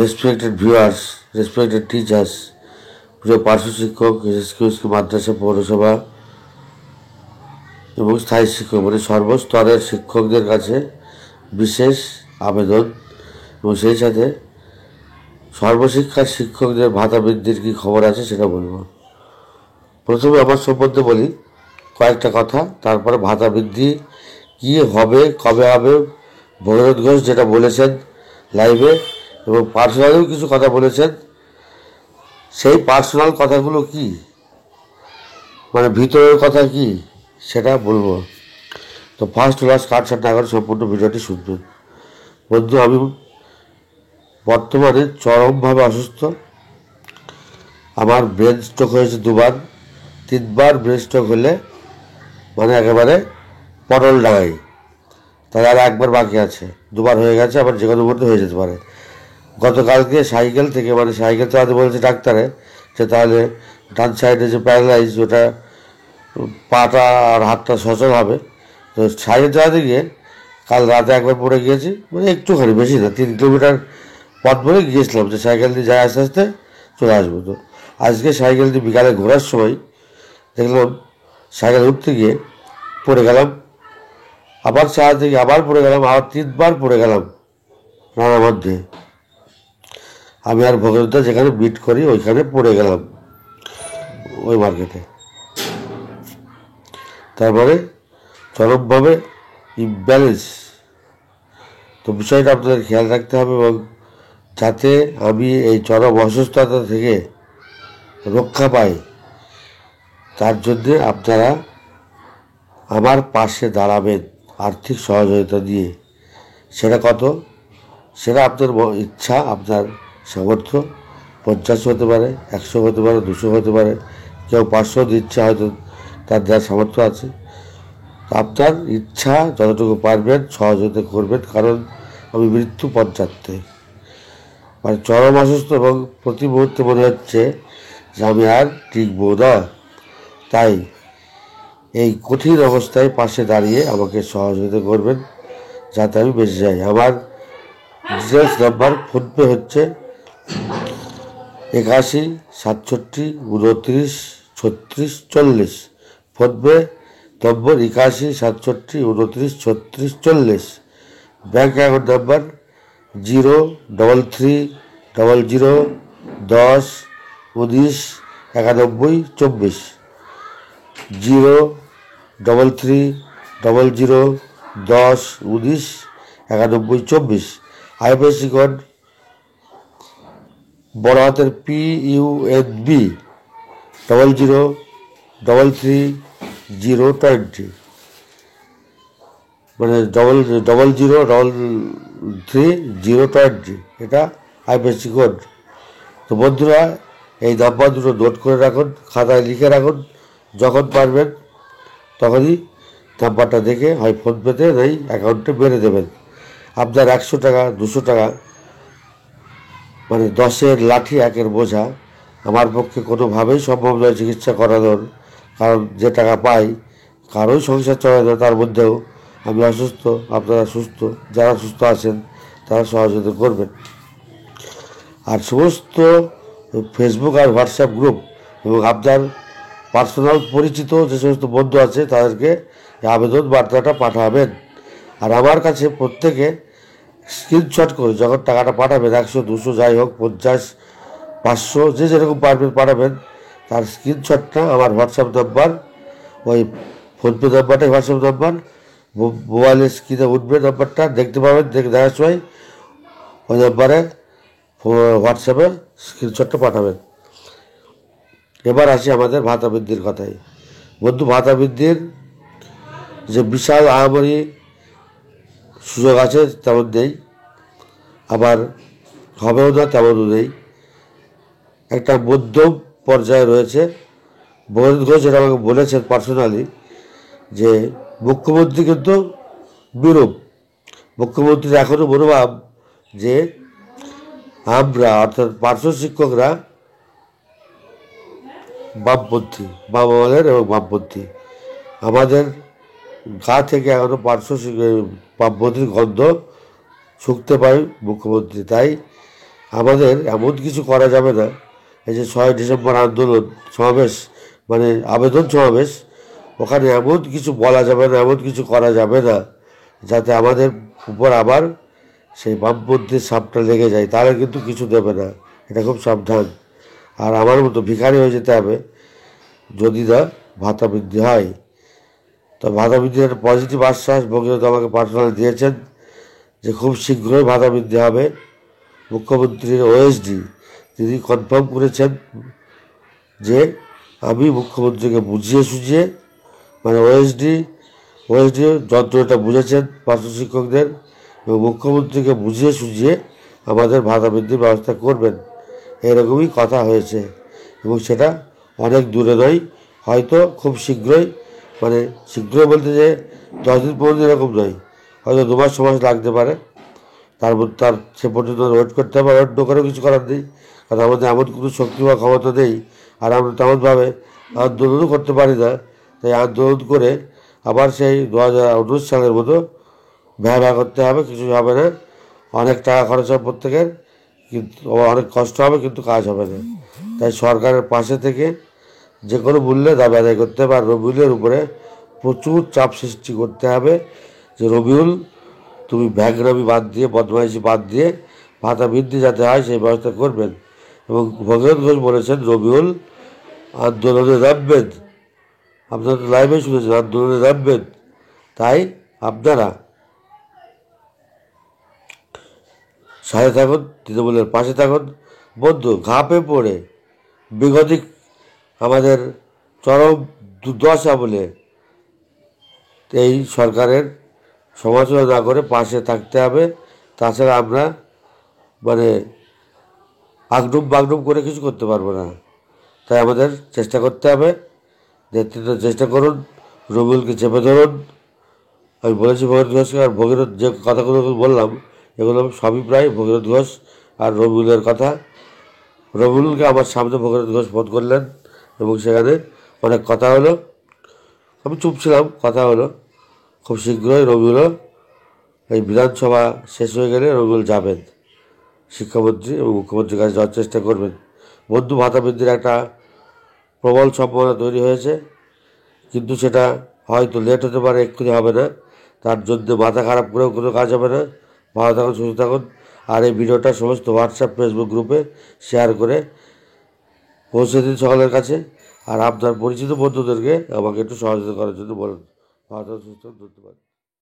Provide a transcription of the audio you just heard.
Respected viewers, respected teachers, প্রিয় পার্শ্ব শিক্ষক, এসএসকিউএসকি মাদ্রাসা, পৌরসভা এবং স্থায়ী শিক্ষক মানে সর্বস্তরের শিক্ষকদের কাছে বিশেষ আবেদন এবং সেই সাথে সর্বশিক্ষার শিক্ষকদের ভাতা বৃদ্ধির কী খবর আছে সেটা বলবো। প্রথমে আমার সম্বন্ধে বলি কয়েকটা কথা, তারপরে ভাতা বৃদ্ধি কী হবে, কবে হবে, ভগীরথ ঘোষ যেটা বলেছেন লাইভে এবং পার্সোনালিও কিছু কথা বলেছেন, সেই পার্সোনাল কথাগুলো কি মানে ভিতরের কথা কি সেটা বলবো। তো ফার্স্ট লাস্ট কাটছাট না করে সম্পূর্ণ ভিডিওটি শুনবেন। বন্ধু, আমি বর্তমানে চরমভাবে অসুস্থ। আমার ব্রেন স্ট্রোক হয়েছে 2বার, 3বার ব্রেন স্ট্রোক হলে মানে একেবারে পটল ডাঙাই, তাহলে আর 1বার বাকি আছে। 2বার হয়ে গেছে, আবার যে কোনো মুহূর্তে হয়ে যেতে পারে। গতকালকে সাইকেল থেকে মানে সাইকেল চালাতে বলেছে ডাক্তারে যে তাহলে ডান সাইডে যে প্যারালাইজ ওটা পাটা আর হাতটা সচল হবে। তো সাইকেল চালাতে গিয়ে কাল রাতে 1বার পড়ে গিয়েছি, মানে একটুখানি, বেশি না, 3 কিলোমিটার পথ বলে গিয়েছিলাম যে সাইকেল দিয়ে যায় আস্তে আস্তে চলে আসবো। তো আজকে সাইকেল দিয়ে বিকালে ঘোরার সময় দেখলাম সাইকেল উঠতে গিয়ে পড়ে গেলাম, আবার চালাতে গিয়ে আবার পড়ে গেলাম, আবার 3বার পড়ে গেলাম নানার মধ্যে। আমি আর ভগবতদা যেখানে বিট করি ওইখানে পড়ে গেলাম ওই মার্কেটে। তারপরে চরমভাবে ইমব্যালেন্স। তো বিষয়টা আপনাদের খেয়াল রাখতে হবে এবং যাতে আমি এই চরম অসুস্থতা থেকে রক্ষা পাই তার জন্যে আপনারা আমার পাশে দাঁড়াবেন আর্থিক সহযোগিতা দিয়ে। সেটা কত, সেটা আপনার ইচ্ছা, আপনার সামর্থ্য। 50 হতে পারে, 100 হতে পারে, 200 হতে পারে, কেউ 500 দিচ্ছে, হয়তো তার দেওয়ার সামর্থ্য আছে। আপনার ইচ্ছা, যতটুকু পারবেন সহযোগিতা করবেন, কারণ আমি মৃত্যু পর্যাপ্তে মানে চরম অসুস্থ এবং প্রতি মুহূর্তে মনে হচ্ছে যে আমি আর টিকবো না। তাই এই কঠিন অবস্থায় পাশে দাঁড়িয়ে আমাকে সহযোগিতা করবেন যাতে আমি বেঁচে যাই। আমার ডিটেলস নাম্বার ফোনপে হচ্ছে 81 67 29 36 40। ফোনপে নম্বর 81 67 29 36 40। Bank account number 03300 10 19 91 24। 03300 10 19 91 24। IFSC code বড় হাতের PUNB 0033 মানে 0033 এটা আইএফএসসি কোড। তো বন্ধুরা, এই নাম্বার দুটো নোট করে রাখুন, খাতায় লিখে রাখুন, যখন পারবেন তখনই নাম্বারটা দেখে হয় ফোনপেতে নেই অ্যাকাউন্টে মেরে দেবেন। আপনার 100 টাকা 200 টাকা মানে 10-এর লাঠি 1-এর বোঝা আমার পক্ষে কোনোভাবেই সম্ভব নয় চিকিৎসা করানোর, কারণ যে টাকা পাই কারোই সংসার চলে, তার মধ্যেও আমি অসুস্থ, আপনারা সুস্থ, যারা সুস্থ আছেন তারা সহযোগিতা করবেন। আর সমস্ত ফেসবুক আর হোয়াটসঅ্যাপ গ্রুপ এবং আপনার পার্সোনাল পরিচিত যে সমস্ত বন্ধু আছে তাদেরকে আবেদন বার্তাটা পাঠাবেন। আর আমার কাছে প্রত্যেকে স্ক্রিনশট করে যখন টাকাটা পাঠাবেন, 100 200 যাই হোক, 50 500 যে যেরকম পারবেন পাঠাবেন, তার স্ক্রিনশটটা আমার হোয়াটসঅ্যাপ নাম্বার, ওই ফোনপে নাম্বারটাই হোয়াটসঅ্যাপ নাম্বার, মোবাইলের স্ক্রিনে উঠবে নাম্বারটা, দেখতে পাবেন, দেখার সময় ওই নাম্বারে হোয়াটসঅ্যাপে স্ক্রিনশটটা পাঠাবেন। এবার আসি আমাদের ভাতা বৃদ্ধির কথায়। বন্ধু, ভাতা বৃদ্ধির যে বিশাল আহামরি সুযোগ আছে তেমন নেই, আবার হবেও না তেমনও নেই, একটা মধ্যম পর্যায়ে রয়েছে। ভগীরথ ঘোষ যেটা আমাকে বলেছেন পার্সোনালি যে মুখ্যমন্ত্রী কিন্তু বিরূপ, মুখ্যমন্ত্রীর এখনও মনোভাব যে আমরা অর্থাৎ পার্শ্ব শিক্ষকরা বামপন্থী, বাম আমলের এবং বামপন্থী, আমাদের গা থেকে এখনও বামপন্থীর গন্ধ শুকতে পাই মুখ্যমন্ত্রী। তাই আমাদের এমন কিছু করা যাবে না, এই যে 6 ডিসেম্বর আন্দোলন সমাবেশ মানে আবেদন সমাবেশ, ওখানে এমন কিছু বলা যাবে না, এমন কিছু করা যাবে না যাতে আমাদের উপর আবার সেই বামপন্থীর সাপটা লেগে যায়, তাহলে কিন্তু কিছু দেবে না, এটা খুব সাবধান। আর আমার মতো ভিখারি হয়ে যেতে হবে যদি না ভাতা বৃদ্ধি হয়। তো ভাতা বৃদ্ধির একটা পজিটিভ আশ্বাস ভগীরথ আমাকে পার্সোনালি দিয়েছেন যে খুব শীঘ্রই ভাতা বৃদ্ধি হবে। মুখ্যমন্ত্রীর ওএসডি তিনি কনফার্ম করেছেন যে আমি মুখ্যমন্ত্রীকে বুঝিয়ে সুঝিয়ে, মানে ওএসডি যন্ত্রটা বুঝেছেন পার্শ্ব শিক্ষকদের, এবং মুখ্যমন্ত্রীকে বুঝিয়ে সুঝিয়ে আমাদের ভাতা বৃদ্ধির ব্যবস্থা করবেন, এরকমই কথা হয়েছে। এবং সেটা অনেক দূরে নয়, হয়তো খুব শীঘ্রই, মানে শীঘ্রই বলতে যে 10 দিন 15 দিন এরকম নয়, হয়তো 2 মাস লাগতে পারে। তার সে পর্যন্ত ওয়েট করতে হবে। ওয়েট না করেও কিছু করার নেই, কারণ আমাদের এমন কোনো শক্তি বা ক্ষমতা নেই, আর আমরা তেমনভাবে আন্দোলনও করতে পারি না। তাই আন্দোলন করে আবার সেই 2019 সালের মতো ব্যয় করতে হবে, কিছু হবে না। অনেক টাকা খরচ হবে প্রত্যেকের, কিন্তু অনেক কষ্ট হবে, কিন্তু কাজ হবে না। তাই সরকারের পাশে থেকে যে কোনো মূল্যে দাবি আদায় করতে হবে। আর রবিউলের উপরে প্রচুর চাপ সৃষ্টি করতে হবে যে রবিউল তুমি ব্যাঘ্রামি বাদ দিয়ে, বদমাইশি বাদ দিয়ে ভাতা বৃদ্ধি যাতে হয় সেই ব্যবস্থা করবেন। এবং ভগীরথ ঘোষ বলেছেন রবিউল আন্দোলনে নামবেন, আপনারা তো লাইভে শুনেছেন আন্দোলনে নামবেন, তাই আপনারা সাথে থাকুন, তৃণমূলের পাশে থাকুন। বন্ধু, ঘাপে পড়ে বিগতিক আমাদের চরম দুর্দশা বলে এই সরকারের সমালোচনা না করে পাশে থাকতে হবে। তাছাড়া আমরা মানে আগডুম বাগডুম করে কিছু করতে পারবো না। তাই আমাদের চেষ্টা করতে হবে, নেতৃত্ব চেষ্টা করুন, রবিউলকে চেপে ধরুন। আমি বলেছি ভগীরথ ঘোষকে, আর ভগীরথ যে কথাগুলো বললাম এগুলো সবই প্রায় ভগীরথ ঘোষ আর রবিউলের কথা। রবিউলকে আমার সামনে ভগীরথ ঘোষ ফোন করলেন এবং সেখানে অনেক কথা হলো, আমি চুপ ছিলাম, কথা হলো। খুব শীঘ্রই রবিউলও এই বিধানসভা শেষ হয়ে গেলে রবিউল যাবেন শিক্ষামন্ত্রী এবং মুখ্যমন্ত্রীর কাছে যাওয়ার চেষ্টা করবেন। বন্ধু, ভাতা বৃদ্ধির একটা প্রবল সম্ভাবনা তৈরি হয়েছে, কিন্তু সেটা হয়তো লেট হতে পারে, এক্ষুনি হবে না। তার জন্য মাথা খারাপ করেও কোনো কাজ হবে না। ভালো থাকুন, সুস্থ থাকুন। আর এই ভিডিওটা সমস্ত হোয়াটসঅ্যাপ ফেসবুক গ্রুপে শেয়ার করে পৌঁছে দিন সকলের কাছে। আর আপনার পরিচিত বন্ধুদেরকে আমাকে একটু সহযোগিতা করার জন্য বলুন। ভালো থাকুন, সুস্থ থাকুন, ধন্যবাদ।